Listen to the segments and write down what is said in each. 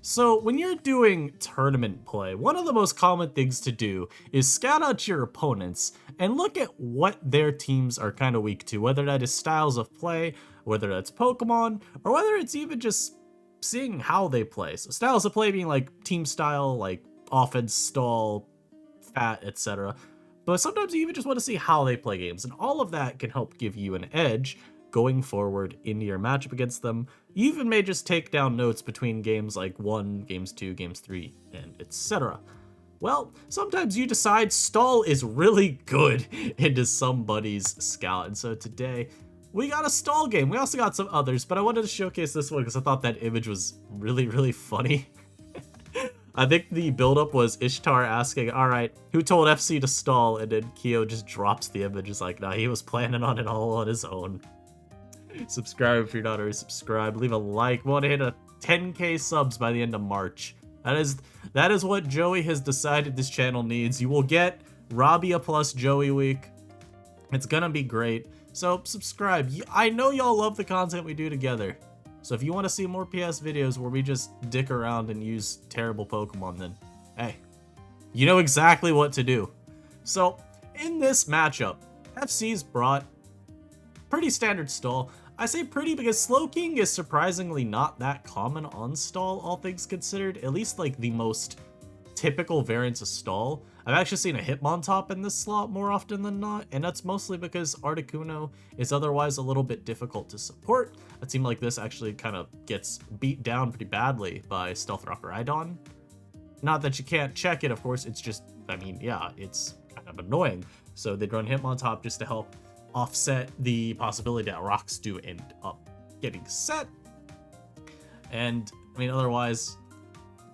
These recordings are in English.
So when you're doing tournament play, one of the most common things to do is scout out your opponents and look at what their teams are kind of weak to, whether that is styles of play, whether that's Pokemon, or whether it's even just seeing how they play. So styles of play being like team style, like offense, stall, fat, etc. But sometimes you even just want to see how they play games, and all of that can help give you an edge going forward into your matchup against them. You even may just take down notes between games like 1, games 2, games 3, and etc. Well, sometimes you decide stall is really good into somebody's scout, and so today we got a stall game. We also got some others, but I wanted to showcase this one because I thought that image was really, really funny. I think the buildup was Ishtar asking, alright, who told FC to stall? And then Kyo just drops the image. It's like, nah, he was planning on it all on his own. Subscribe if you're not already subscribed. Leave a like. We want to hit a 10k subs by the end of March. That is what Joey has decided this channel needs. You will get Rabia plus Joey week. It's gonna be great. So subscribe. I know y'all love the content we do together. So if you want to see more PS videos where we just dick around and use terrible Pokemon, then hey, you know exactly what to do. So in this matchup, FC's brought pretty standard stall. I say pretty because Slowking is surprisingly not that common on stall, all things considered. At least like the most typical variants of stall. I've actually seen a Hitmontop in this slot more often than not, and that's mostly because Articuno is otherwise a little bit difficult to support. A team like this actually kind of gets beat down pretty badly by Stealth Rock or Idon. Not that you can't check it, of course, it's just, I mean, yeah, it's kind of annoying. So they'd run Hitmontop just to help offset the possibility that rocks do end up getting set. And, I mean, otherwise,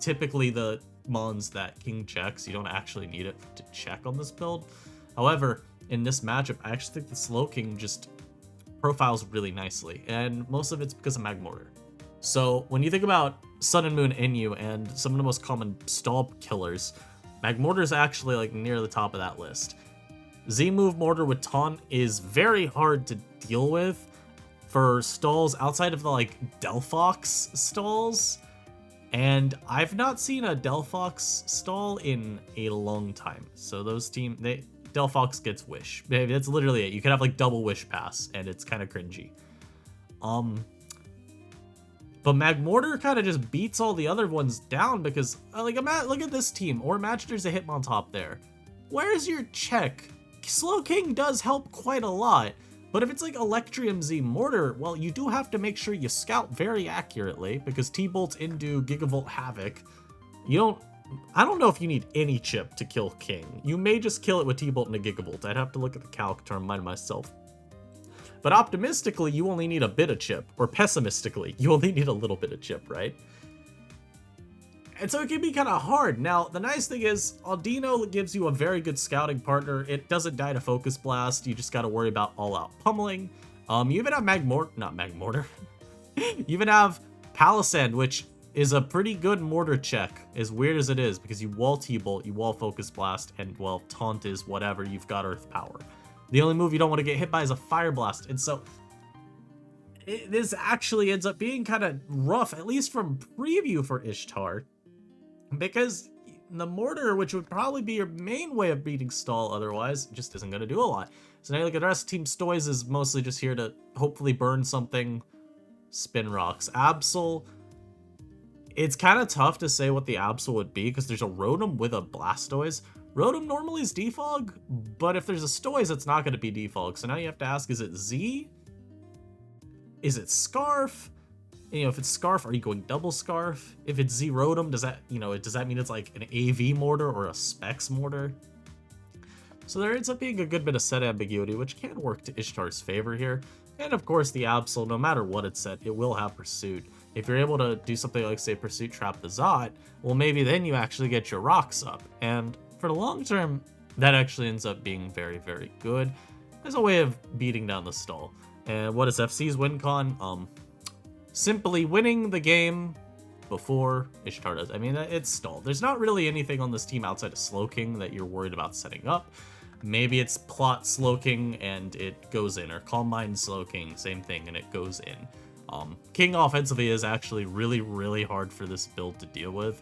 typically the mons that King checks, you don't actually need it to check on this build. However, in this matchup, I actually think the Slowking just profiles really nicely, and most of it's because of Magmortar. So when you think about Sun and Moon Inu and some of the most common stall killers, Magmortar is actually like near the top of that list. Z-move Mortar with Taunt is very hard to deal with for stalls outside of the like Delphox stalls. And I've not seen a Delphox stall in a long time. So those Delphox gets Wish. That's literally it. You can have like double Wish Pass, and it's kind of cringy. But Magmortar kind of just beats all the other ones down because, like, look at this team. Or imagine there's a Hitmontop there. Where's your check? Slowking does help quite a lot. But if it's like Electrium Z Mortar, well, you do have to make sure you scout very accurately because T-Bolt into Gigavolt Havoc. I don't know if you need any chip to kill King. You may just kill it with T-Bolt and a Gigavolt. I'd have to look at the calc to remind myself. But optimistically, you only need a bit of chip, or pessimistically, you only need a little bit of chip, right? And so it can be kind of hard. Now, the nice thing is, Audino gives you a very good scouting partner. It doesn't die to Focus Blast. You just got to worry about all-out pummeling. You even have not Magmortar. You even have Palisand, which is a pretty good mortar check, as weird as it is, because you wall T-Bolt, you wall Focus Blast, and, well, Taunt is whatever, you've got Earth Power. The only move you don't want to get hit by is a Fire Blast, and so this actually ends up being kind of rough, at least from preview for Ishtar. Because the Mortar, which would probably be your main way of beating stall otherwise, just isn't going to do a lot. So now you look at the rest of Team Stoiz is mostly just here to hopefully burn something. Spin Rocks. Absol, it's kind of tough to say what the Absol would be because there's a Rotom with a Blastoise. Rotom normally is Defog, but if there's a Stoiz, it's not going to be Defog. So now you have to ask, is it Z? Is it Scarf? You know, if it's Scarf, are you going double Scarf? If it's Z Rotom, does that mean it's like an AV Mortar or a Specs Mortar? So there ends up being a good bit of set ambiguity, which can work to Ishtar's favor here. And of course, the Absol, no matter what it's set, it will have Pursuit. If you're able to do something like, say, Pursuit Trap the Zot, well, maybe then you actually get your rocks up. And for the long term, that actually ends up being very, very good as a way of beating down the stall. And what is FC's win con? Simply winning the game before Ishtar does. I mean, it's stalled. There's not really anything on this team outside of Slowking that you're worried about setting up. Maybe it's Plot Slowking and it goes in, or Calm Mind Slowking, same thing, and it goes in. King offensively is actually really, really hard for this build to deal with.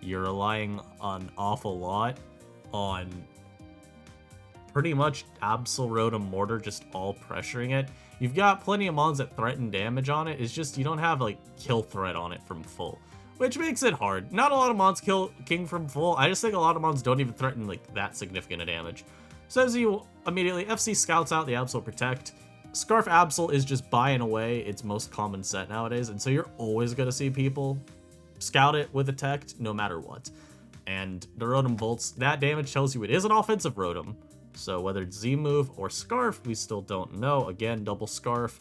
You're relying an awful lot on pretty much Absol, Rotom, Mortar just all pressuring it. You've got plenty of mons that threaten damage on it. It's just you don't have like kill threat on it from full, which makes it hard. Not a lot of mons kill King from full. I just think a lot of mons don't even threaten like that significant a damage. So as you immediately FC scouts out the Absol Protect. Scarf Absol is just buying away its most common set nowadays, and so you're always going to see people scout it with a Tect no matter what. And the Rotom Volts, that damage tells you it is an offensive Rotom. So whether it's Z-Move or Scarf, we still don't know. Again, double Scarf.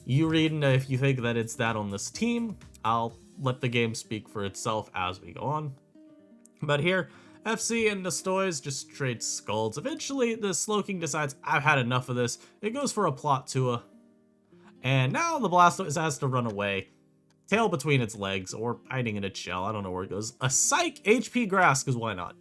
You read if you think that it's that on this team. I'll let the game speak for itself as we go on. But here, FC and Nastoiz just trade Scalds. Eventually, the Slowking decides, I've had enough of this. It goes for a Plot Tua. And now the Blastoise has to run away. Tail between its legs, or hiding in its shell. I don't know where it goes. A Psych HP Grass, because why not?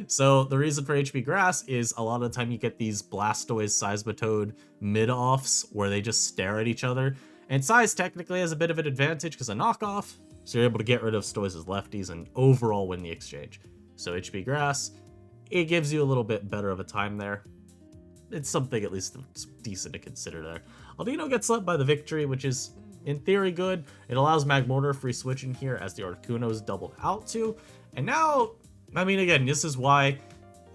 So the reason for HP Grass is a lot of the time you get these Blastoise Seismitoad mid-offs where they just stare at each other. And Size technically has a bit of an advantage because of knockoff. So you're able to get rid of Stoice's lefties and overall win the exchange. So HP Grass, it gives you a little bit better of a time there. It's something at least decent to consider there. Aldino gets left by the victory, which is in theory good. It allows Magmortar free switching here as the Articuno is doubled out to. And now, I mean, again, this is why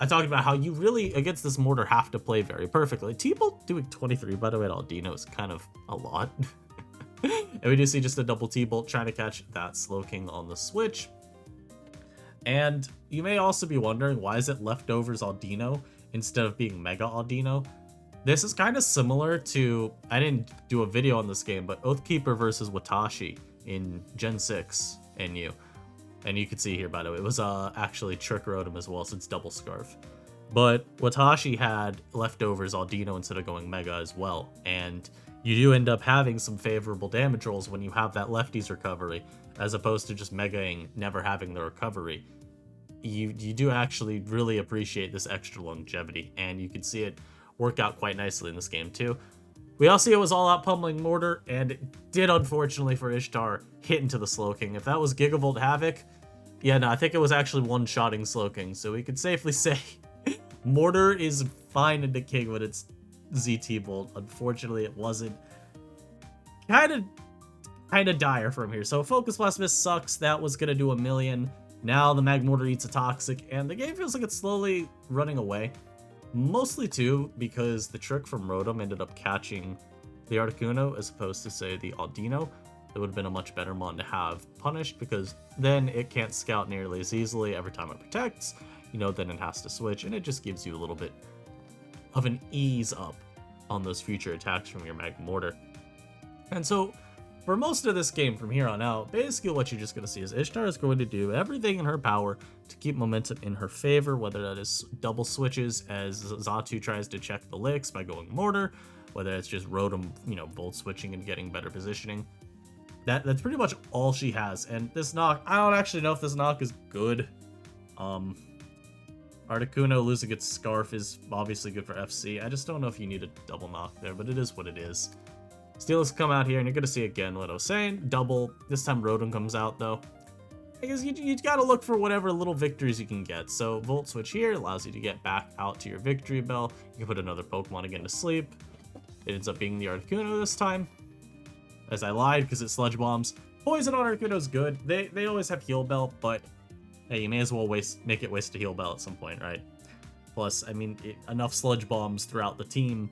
I talked about how you really, against this Mortar, have to play very perfectly. T-Bolt doing 23, by the way, at Aldino is kind of a lot. And we do see just a double T-Bolt trying to catch that Slowking on the switch. And you may also be wondering, why is it Leftovers Aldino instead of being Mega Aldino? This is kind of similar to, I didn't do a video on this game, but Oathkeeper versus Watashi in Gen 6 NU. And you can see here, by the way, it was actually Trick Rotom as well, since double Scarf. But Watashi had Leftovers Aldino instead of going Mega as well. And you do end up having some favorable damage rolls when you have that lefties recovery, as opposed to just Megaing never having the recovery. You do actually really appreciate this extra longevity, and you can see it work out quite nicely in this game too. We all see it was all out pummeling Mortar, and it did, unfortunately for Ishtar, hit into the Slowking. If that was Gigavolt Havoc, yeah, no, I think it was actually one-shotting Slowking, so we could safely say Mortar is fine into King when it's ZT Bolt. Unfortunately, it wasn't. Kind of dire from here. So Focus Blast Miss sucks. That was gonna do a million. Now the Magmortar eats a Toxic, and the game feels like it's slowly running away. Mostly too because the trick from Rotom ended up catching the Articuno as opposed to, say, the Aldino. It would have been a much better mon to have punished, because then it can't scout nearly as easily every time it protects. You know, then it has to switch, and it just gives you a little bit of an ease up on those future attacks from your Magmortar. And so, for most of this game from here on out, basically what you're just going to see is Ishtar is going to do everything in her power to keep momentum in her favor, whether that is double switches as Xatu tries to check the licks by going Mortar, whether it's just Rotom, you know, Bolt switching and getting better positioning. That's pretty much all she has. And this knock, I don't actually know if this knock is good. Articuno losing its Scarf is obviously good for FC. I just don't know if you need a double knock there, but it is what it is. Steelix come out here, and you're going to see again what I was saying. Double. This time Rotom comes out, though. I guess you got to look for whatever little victories you can get. So Volt Switch here allows you to get back out to your Victory Bell. You can put another Pokemon again to sleep. It ends up being the Articuno this time. As I lied, because it Sludge Bombs. Poison on Articuno is good. They always have Heal Bell, but hey, you may as well make it waste a Heal Bell at some point, right? Plus, I mean, enough Sludge Bombs throughout the team.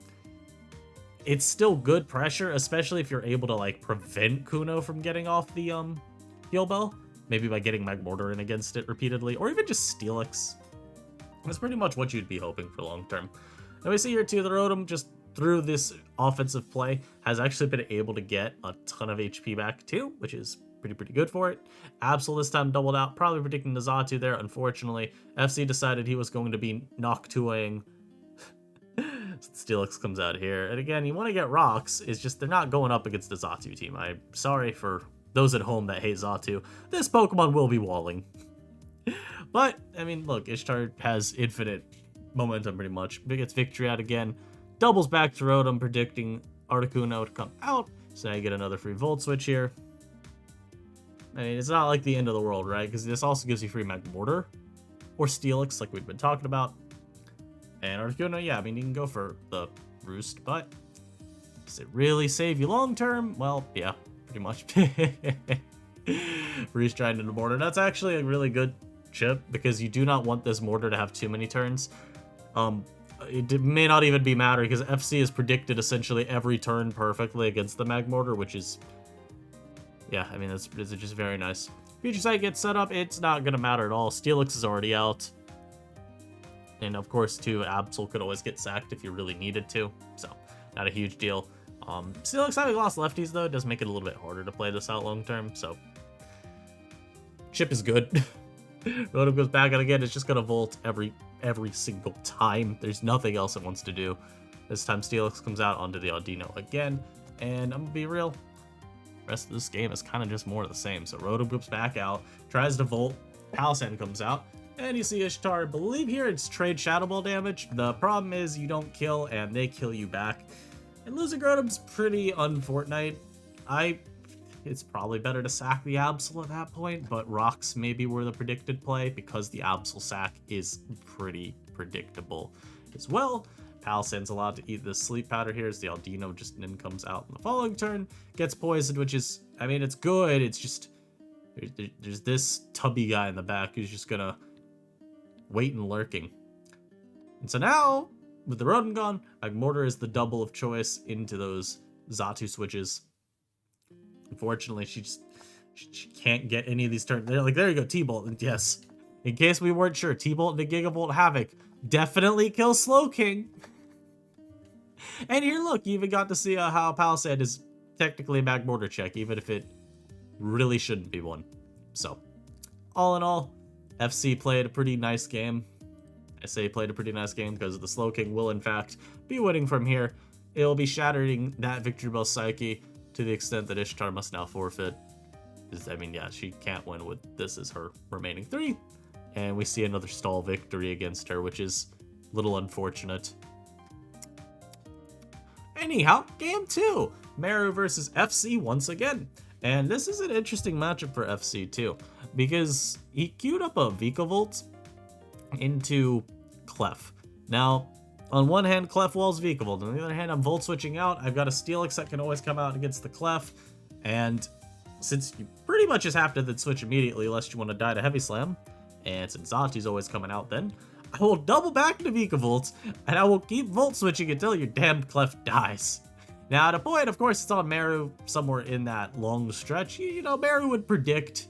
It's still good pressure, especially if you're able to, like, prevent Kuno from getting off the Heal Bell. Maybe by getting Magmortar in against it repeatedly, or even just Steelix. That's pretty much what you'd be hoping for long term. And we see here too, the Rotom just through this offensive play has actually been able to get a ton of HP back too, which is pretty good for it. Absol this time doubled out, probably predicting the Xatu there. Unfortunately, FC decided he was going to be Noctuaing. Steelix comes out here, and again, you want to get rocks. It's just they're not going up against the Xatu team. I'm sorry for those at home that hate Xatu. This Pokemon will be walling. But, I mean, look, Ishtar has infinite momentum pretty much. It gets Victory out again. Doubles back to Rotom, predicting Articuno to come out. So now you get another free Volt Switch here. I mean, it's not like the end of the world, right? Because this also gives you free Mag Mortar or Steelix, like we've been talking about. And Articuno, yeah, I mean, you can go for the Roost, but does it really save you long term? Well, yeah, pretty much. Roost trying into Mortar. That's actually a really good chip because you do not want this Mortar to have too many turns. It may not even be matter because FC is predicted essentially every turn perfectly against the Mag Mortar, which is, yeah, I mean, it's just very nice. Future Sight gets set up, it's not going to matter at all. Steelix is already out. And of course, too, Absol could always get sacked if you really needed to, so not a huge deal. Steelix having lost lefties, though, does make it a little bit harder to play this out long term, so chip is good. Rotom goes back out again, it's just going to Volt every single time. There's nothing else it wants to do. This time Steelix comes out onto the Audino again, and I'm gonna be real, the rest of this game is kind of just more of the same. So Rotom goes back out, tries to Volt, Palisand comes out, and you see Ishtar. I believe here it's trade Shadow Ball damage. The problem is you don't kill, and they kill you back. And losing Rotom's pretty unfortunate. It's probably better to sack the Absol at that point, but Rocks maybe were the predicted play because the Absol sack is pretty predictable as well. Palisand's allowed to eat this sleep powder here as the Audino just then comes out in the following turn, gets poisoned, which is, I mean, it's good. It's just, there's this tubby guy in the back who's just gonna wait and lurking. And so now, with the Rotom gone, Magmortar is the double of choice into those Xatu switches. Unfortunately, she can't get any of these turns. They're like, there you go, T-Bolt. And yes, in case we weren't sure, T-Bolt and Gigavolt Havoc definitely kill Slowking. And here, look, you even got to see how Palisand is technically a Magmortar check, even if it really shouldn't be one. So, all in all, FC played a pretty nice game. I say played a pretty nice game because the Slowking will, in fact, be winning from here. It will be shattering that Victory Bell Psyche to the extent that Ishtar must now forfeit. I mean, yeah, she can't win with this as her remaining 3. And we see another stall victory against her, which is a little unfortunate. Anyhow, game 2. Meru versus FC once again. And this is an interesting matchup for FC too, because he queued up a Vikavolt into Clef. Now, on one hand, Clef walls Vikavolt. On the other hand, I'm Volt switching out. I've got a Steelix that can always come out against the Clef. And since you pretty much just have to then switch immediately unless you want to die to Heavy Slam, and since Xatu's always coming out then, I will double back to Vikavolt, and I will keep Volt switching until your damn Clef dies. Now, at a point, of course, it's on Meru somewhere in that long stretch. You know, Meru would predict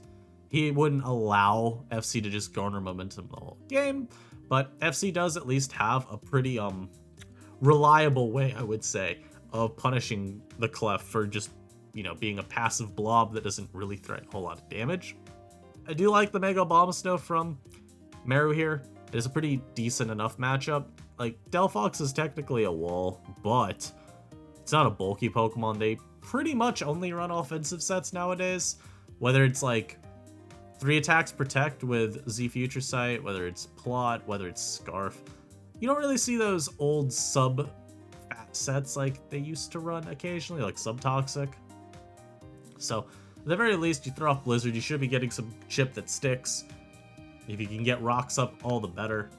he wouldn't allow FC to just garner momentum the whole game. But FC does at least have a pretty reliable way, I would say, of punishing the Clef for just, you know, being a passive blob that doesn't really threaten a whole lot of damage. I do like the Mega Abomasnow from Meru here. It is a pretty decent enough matchup. Like, Delphox is technically a wall, but it's not a bulky Pokemon. They pretty much only run offensive sets nowadays. Whether it's like 3 attacks protect with Z Future Sight, whether it's Plot, whether it's Scarf. You don't really see those old sub-fat sets like they used to run occasionally, like Subtoxic. So, at the very least, you throw off Blizzard, you should be getting some chip that sticks. If you can get Rocks up, all the better.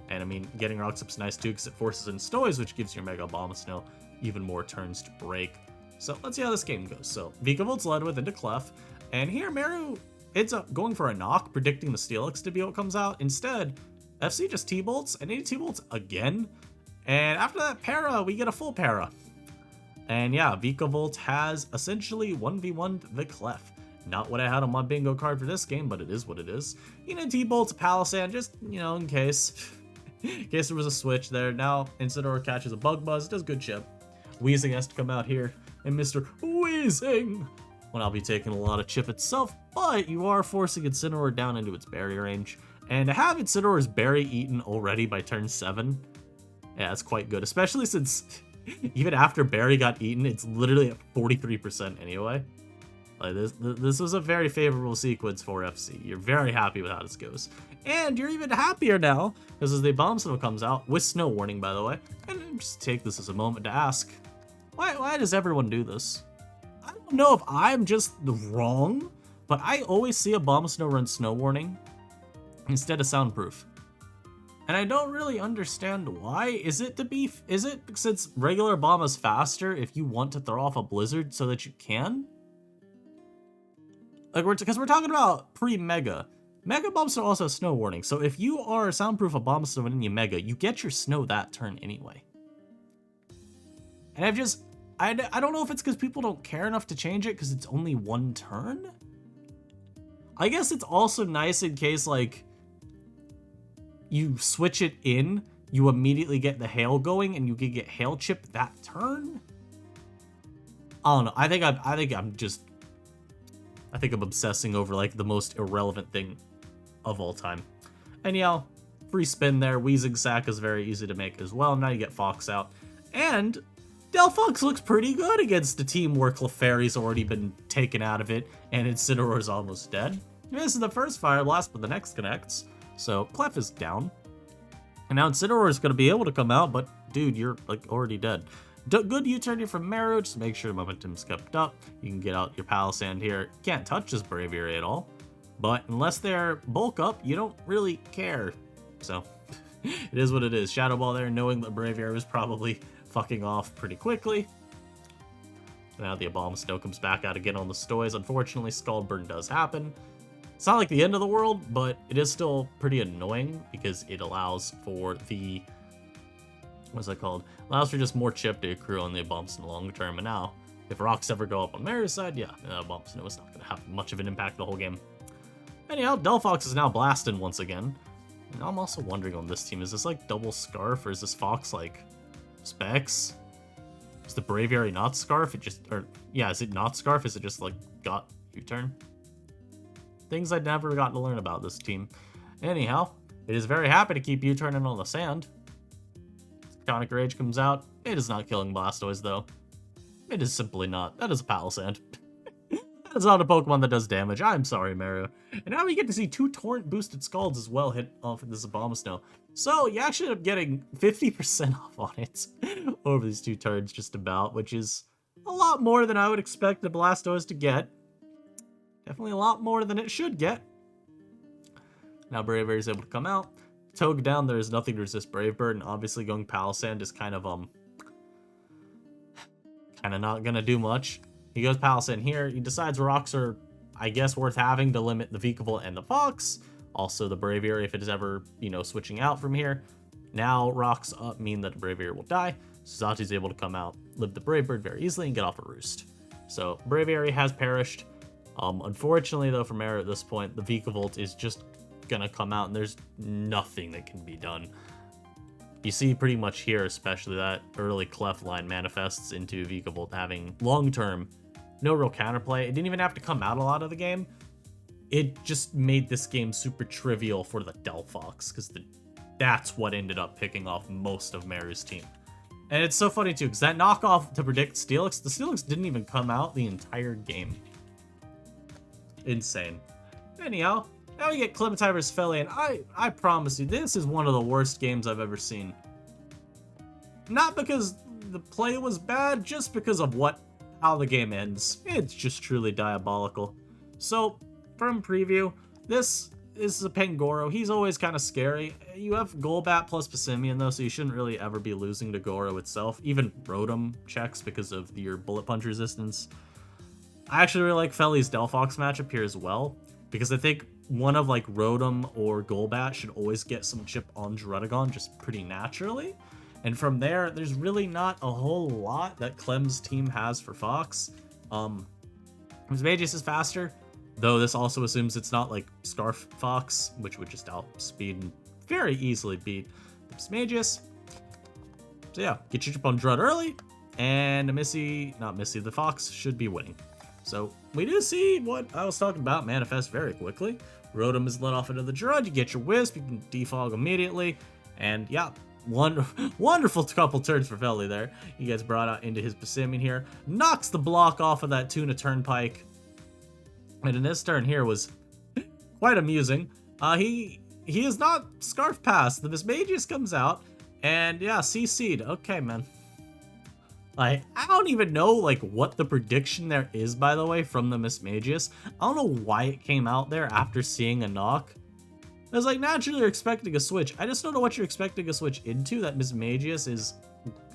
And I mean, getting Rocks up is nice too, because it forces in Stoys, which gives your Mega Abomasnow even more turns to break. So, let's see how this game goes. So, Vikavolt's led with into Clef, and here Meru ends up going for a knock, predicting the Steelix to be what comes out. Instead, FC just T-Bolts, and he T-Bolts again. And after that para, we get a full para. And yeah, Vikavolt has essentially 1v1'd the Clef. Not what I had on my bingo card for this game, but it is what it is. You know, T-Bolts Palisand, just, you know, in case. In case there was a switch there. Now, Incineroar catches a Bug Buzz, does good chip. Weezing has to come out here, and Mr. Weezing will now be taking a lot of chip itself, but you are forcing Incineroar down into its berry range. And to have Incineroar's berry eaten already by turn 7, yeah, that's quite good, especially since even after berry got eaten, it's literally at 43% anyway. Like this was a very favorable sequence for FC. You're very happy with how this goes. And you're even happier now, because as the Abomasnow comes out, with Snow Warning, by the way, and just take this as a moment to ask, why does everyone do this? don't know if I'm just wrong, but I always see a Bomb Snow run Snow Warning instead of Soundproof. And I don't really understand why. Is it since regular bomb is faster if you want to throw off a blizzard so that you can? Like, because we're talking about pre-Mega. Mega Bomb Snow also has Snow Warning, so if you are Soundproof a Bomb Snow in your Mega, you get your Snow that turn anyway. And I don't know if it's because people don't care enough to change it because it's only one turn? I guess it's also nice in case, like, you switch it in, you immediately get the hail going, and you can get hail chip that turn? I don't know. I think I'm obsessing over, like, the most irrelevant thing of all time. Anyhow, free spin there. Weezing Sack is very easy to make as well. Now you get Fox out. And Delphox looks pretty good against a team where Clefairy's already been taken out of it, and Incineroar's almost dead. This is the first Fire Blast, but the next connects. So Clef is down. And now Incineroar is going to be able to come out, but dude, you're, like, already dead. Good U-turn here from Meru, just to make sure momentum's kept up. You can get out your Palisand here. Can't touch this Braviary at all. But unless they're bulk up, you don't really care. So, it is what it is. Shadow Ball there, knowing that Braviary was probably fucking off pretty quickly. Now the Bomb Snow comes back out again on the Stoys. Unfortunately, Scald Burn does happen. It's not like the end of the world, but it is still pretty annoying because it allows for the... what's that called? Allows for just more chip to accrue on the Bomb Snow long term. And now, if rocks ever go up on Meru's side, yeah, Bomb Snow is not going to have much of an impact the whole game. Anyhow, Delphox is now blasting once again. And I'm also wondering on this team, is this like double Scarf, or is this Fox like Specs? Is the Braviary not Scarf? Is it not Scarf? Is it just like got U-turn? Things I'd never gotten to learn about this team. Anyhow, it is very happy to keep U-turning on the sand. Iconic Rage comes out. It is not killing Blastoise, though. It is simply not. That is a Palisand. That is not a Pokemon that does damage. I'm sorry, Meru. And now we get to see 2 Torrent-boosted Scalds as well hit off of this Abomasnow. So you actually end up getting 50% off on it over these 2 turns just about, which is a lot more than I would expect the Blastoise to get. Definitely a lot more than it should get. Now Braviary is able to come out. Toge down, there is nothing to resist Brave Bird, and obviously going Palisand is kind of not gonna do much. He goes Palisand here. He decides rocks are, I guess, worth having to limit the Vikavolt and the Fox. Also the Braviary if it is ever, switching out from here. Now rocks up mean that the Braviary will die. Suzatu's able to come out, live the Brave Bird very easily, and get off a roost. So Braviary has perished. Unfortunately, though, for Meru at this point, the Vikavolt is just gonna come out and there's nothing that can be done. You see pretty much here, especially that early Clef line manifests into Vikavolt having long-term no real counterplay. It didn't even have to come out a lot of the game. It just made this game super trivial for the Delphox because that's what ended up picking off most of Meru's team. And it's so funny too because that knockoff to predict Steelix, the Steelix didn't even come out the entire game. Insane. Anyhow, now we get Clementine vs. Feli, and I promise you, this is one of the worst games I've ever seen. Not because the play was bad, just because of how the game ends. It's just truly diabolical. So, from preview, this is a Pangoro. He's always kind of scary. You have Golbat plus Passimian, though, so you shouldn't really ever be losing to Goro itself. Even Rotom checks because of your Bullet Punch resistance. I actually really like Feli's Delphox matchup here as well, because I think one of like Rotom or Golbat should always get some chip on Druddigon just pretty naturally. And from there, there's really not a whole lot that Clem's team has for Fox. Magius is faster, though this also assumes it's not like Scarf Fox, which would just outspeed and very easily beat Magius. So yeah, get your chip on Drud early, and the Fox should be winning. So we do see what I was talking about manifest very quickly. Rotom is let off into the Drud, you get your Wisp, you can defog immediately, and yeah, wonderful couple turns for Feli there. He gets brought out into his Passimian here, knocks the block off of that Tuna Turnpike, and in this turn here was quite amusing. He is not Scarf Pass. The Mismagius comes out, and yeah, CC'd. Okay, man. I don't even know, like, what the prediction there is, by the way, from the Mismagius. I don't know why it came out there after seeing a knock. I was like, naturally you're expecting a switch. I just don't know what you're expecting a switch into that Mismagius is,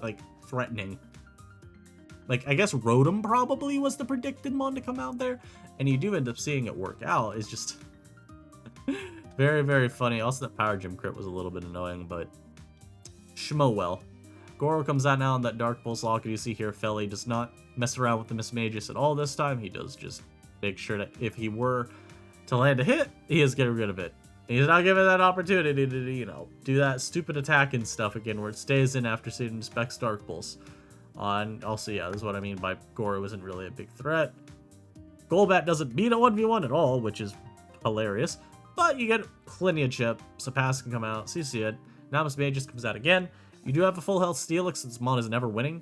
like, threatening. Like, I guess Rotom probably was the predicted one to come out there, and you do end up seeing it work out. It's just very, very funny. Also, that Power Gym crit was a little bit annoying, but schmo well. Goro comes out now on that Dark Pulse Lock, and you see here Felly does not mess around with the Mismagius at all this time. He does just make sure that if he were to land a hit, he is getting rid of it. He's not given that opportunity to, you know, do that stupid attack and stuff again where it stays in after seeing Specs Dark Pulse. Also, yeah, this is what I mean by Goro isn't really a big threat. Golbat doesn't beat a 1v1 at all, which is hilarious. But you get plenty of chip. So Pass can come out, CC it. Now Mismagius comes out again. You do have a full health Steelix since Mon is never winning.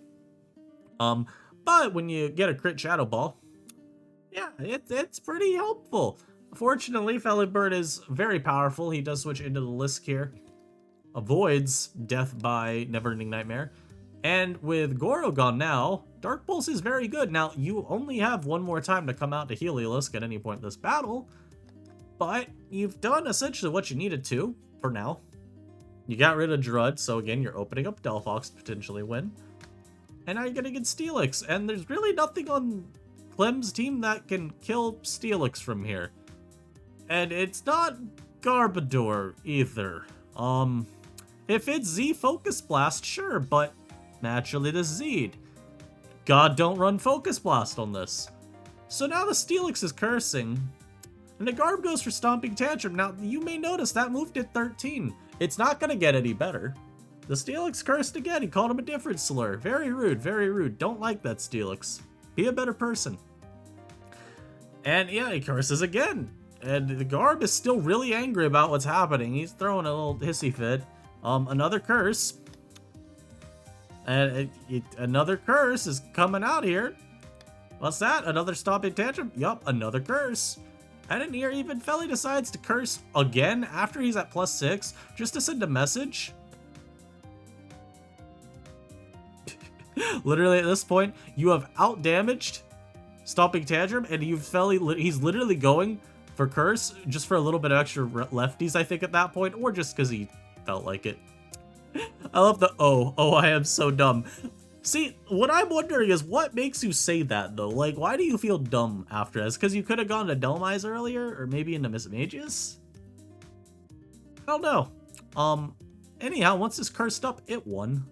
But when you get a crit Shadow Ball, yeah, it's pretty helpful. Fortunately, Felibird is very powerful. He does switch into the Lisk here. Avoids death by Neverending Nightmare. And with Goro gone now, Dark Pulse is very good. Now, you only have one more time to come out to heal your Lisk at any point in this battle. But you've done essentially what you needed to, for now. You got rid of Drud, so again, you're opening up Delphox to potentially win. And now you're gonna get Steelix, and there's really nothing on Clem's team that can kill Steelix from here. And it's not Garbodor either. If it's Z Focus Blast, sure, but naturally the Zed. God, don't run Focus Blast on this. So now the Steelix is cursing, and the Garb goes for Stomping Tantrum. Now, you may notice that move did 13. It's not gonna get any better. The Steelix cursed again. He called him a different slur. Very rude, very rude. Don't like that, Steelix. Be a better person. And yeah, he curses again. And the Garb is still really angry about what's happening. He's throwing a little hissy fit. Another curse. And another curse is coming out here. What's that? Another Stomping Tantrum? Yup, another curse. And in here, even Felly decides to curse again after he's at +6, just to send a message. Literally at this point, you have outdamaged Stomping Tantrum, and he's literally going for curse just for a little bit of extra lefties, I think, at that point, or just because he felt like it. I love the I am so dumb. See, what I'm wondering is what makes you say that, though? Like, why do you feel dumb after this? Because you could have gone to Dhelmise earlier, or maybe into Mismagius? I don't know. Anyhow, once this cursed up, it won.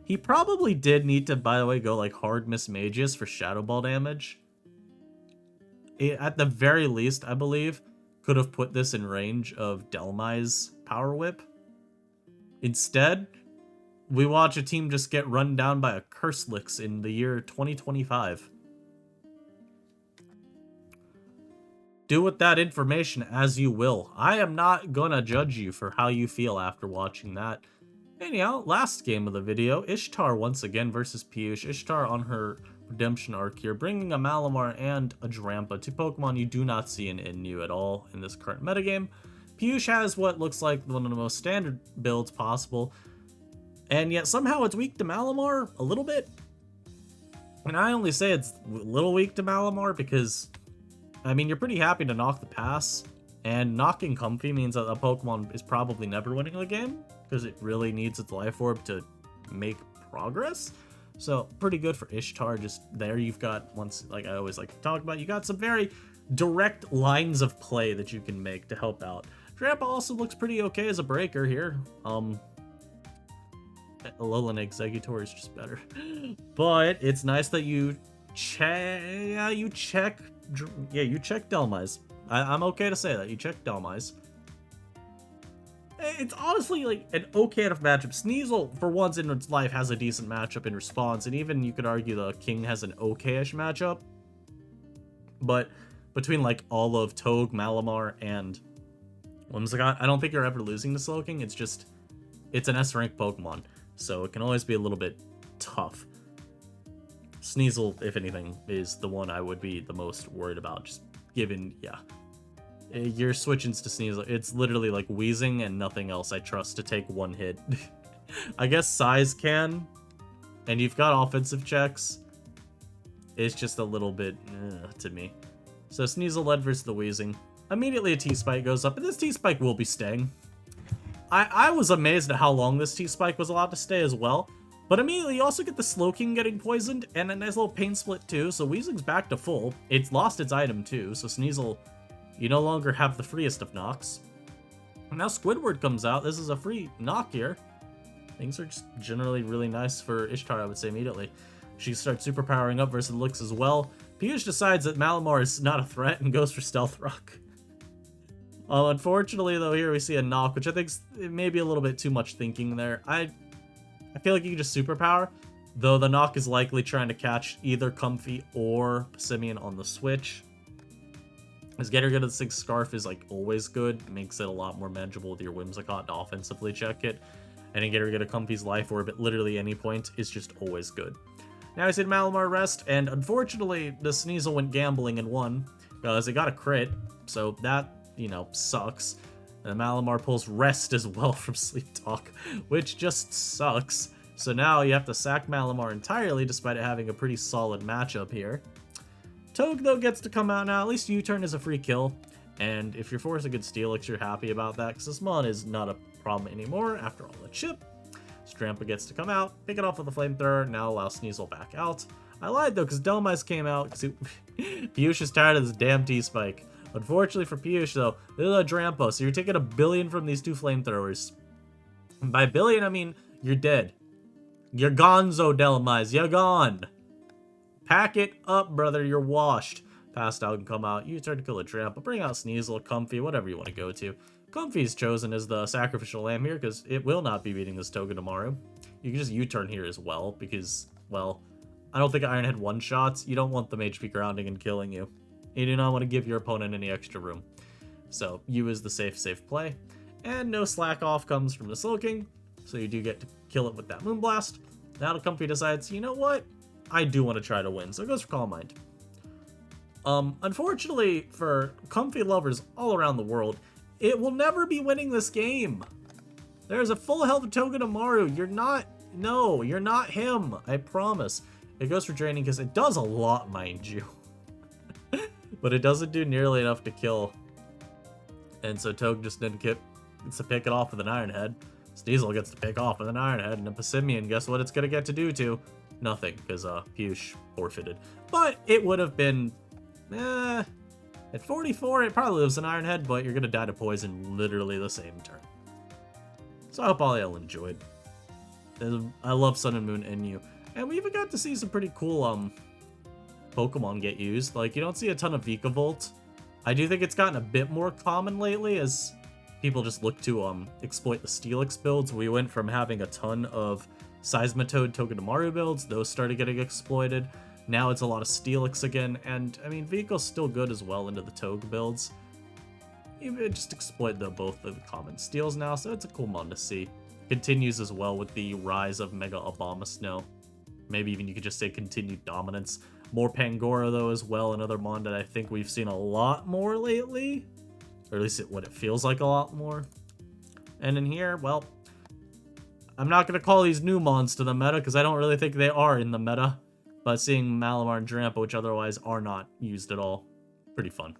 He probably did need to, by the way, go, like, hard Mismagius for Shadow Ball damage. At the very least, I believe, could have put this in range of Dhelmise Power Whip. Instead, we watch a team just get run down by a Curselix in the year 2025. Do with that information as you will. I am not gonna judge you for how you feel after watching that. Anyhow, last game of the video, Ishtar once again versus Piyush. Ishtar on her redemption arc here, bringing a Malamar and a Drampa, two Pokemon you do not see in Inu at all in this current metagame. Piyush has what looks like one of the most standard builds possible, and yet somehow it's weak to Malamar a little bit. And I only say it's a little weak to Malamar because, I mean, you're pretty happy to knock the pass, and knocking Comfy means that a Pokemon is probably never winning the game because it really needs its Life Orb to make progress. So pretty good for Ishtar. Just there you've got, once, like I always like to talk about, you got some very direct lines of play that you can make to help out. Drampa also looks pretty okay as a breaker here. Alolan Exeggutor is just better. But it's nice that you check Dhelmise. I'm okay to say that. You check Dhelmise. It's honestly like an okay enough matchup. Sneasel, for once in its life, has a decent matchup in response, and even you could argue the King has an okay-ish matchup. But between like all of Togue, Malamar, and Whimsicott, I don't think you're ever losing to Slowking. It's just, it's an S-rank Pokemon, so it can always be a little bit tough. Sneasel, if anything, is the one I would be the most worried about, just given, yeah. You're switching to Sneasel. It's literally like wheezing and nothing else I trust to take one hit. I guess Size can, and you've got offensive checks, it's just a little bit to me. So Sneasel led versus the Weezing. Immediately a T-Spike goes up, and this T-Spike will be staying. I was amazed at how long this T-Spike was allowed to stay as well. But immediately you also get the Slowking getting poisoned, and a nice little Pain Split too, so Weezing's back to full. It's lost its item too, so Sneasel, you no longer have the freest of knocks. And now Squidward comes out. This is a free knock here. Things are just generally really nice for Ishtar, I would say, immediately. She starts super powering up versus Lix as well. Piyush decides that Malamar is not a threat and goes for Stealth Rock. Unfortunately, though, here we see a knock, which I think may be a little bit too much thinking there. I feel like you can just superpower, though the knock is likely trying to catch either Comfy or Simeon on the switch. As getting rid of the Sig Scarf is like always good, makes it a lot more manageable with your Whimsicott to offensively check it. And then getting rid of Comfy's life orb at literally any point is just always good. Now I said Malamar rest, and unfortunately the Sneasel went gambling and won, because it got a crit, so that, you know, sucks. And Malamar pulls rest as well from Sleep Talk, which just sucks. So now you have to sack Malamar entirely, despite it having a pretty solid matchup here. Toge, though, gets to come out now. At least U-turn is a free kill. And if you're forcing a good Steelix, you're happy about that, because this mon is not a problem anymore after all the chip. Strampa gets to come out, pick it off with a flamethrower, now allow Sneasel back out. I lied, though, because Delmise came out, because Piyush is tired of this damn T-Spike. Unfortunately for Piyush, though, this is a Drampo, so you're taking 1 billion from these 2 flamethrowers. And by billion, I mean you're dead. You're gonzo, Delmise. You're gone. Pack it up, brother. You're washed. Passed out and come out. You turn to kill a Drampo. Bring out Sneasel, Comfy, whatever you want to go to. Comfy's chosen as the sacrificial lamb here because it will not be beating this Togedemaru. You can just U-turn here as well because, well, I don't think Iron Head one-shots. You don't want them HP grounding and killing you. You do not want to give your opponent any extra room. So, U is the safe play. And no slack off comes from the Slowking, so you do get to kill it with that Moonblast. Now the Comfy decides, you know what? I do want to try to win, so it goes for Calm Mind. Unfortunately for Comfy lovers all around the world, it will never be winning this game. There's a full health of Togedemaru. You're not him. I promise. It goes for draining because it does a lot, mind you. But it doesn't do nearly enough to kill. And so Toge just gets to pick it off with an Iron Head. Sneasel gets to pick off with an Iron Head. And a Passimian, guess what it's going to get to do to? Nothing, because Piyush forfeited. But it would have been... At 44, it probably lives an Iron Head, but you're going to die to poison literally the same turn. So I hope all y'all enjoyed. I love Sun and Moon and you. And we even got to see some pretty cool Pokemon get used. Like, you don't see a ton of Vikavolt. I do think it's gotten a bit more common lately as people just look to exploit the Steelix builds. We went from having a ton of Seismitoad Togedemaru builds. Those started getting exploited. Now it's a lot of Steelix again, and I mean, Vico's still good as well into the Toge builds. You just exploit both of the common steals now, so it's a cool mon to see. Continues as well with the rise of Mega Abomasnow. Maybe even you could just say continued dominance. More Pangoro, though, as well, another mon that I think we've seen a lot more lately. Or at least what it feels like a lot more. And in here, well, I'm not going to call these new mons to the meta, because I don't really think they are in the meta. But seeing Malamar and Drampa, which otherwise are not used at all, pretty fun.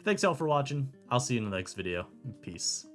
Thanks all for watching. I'll see you in the next video. Peace.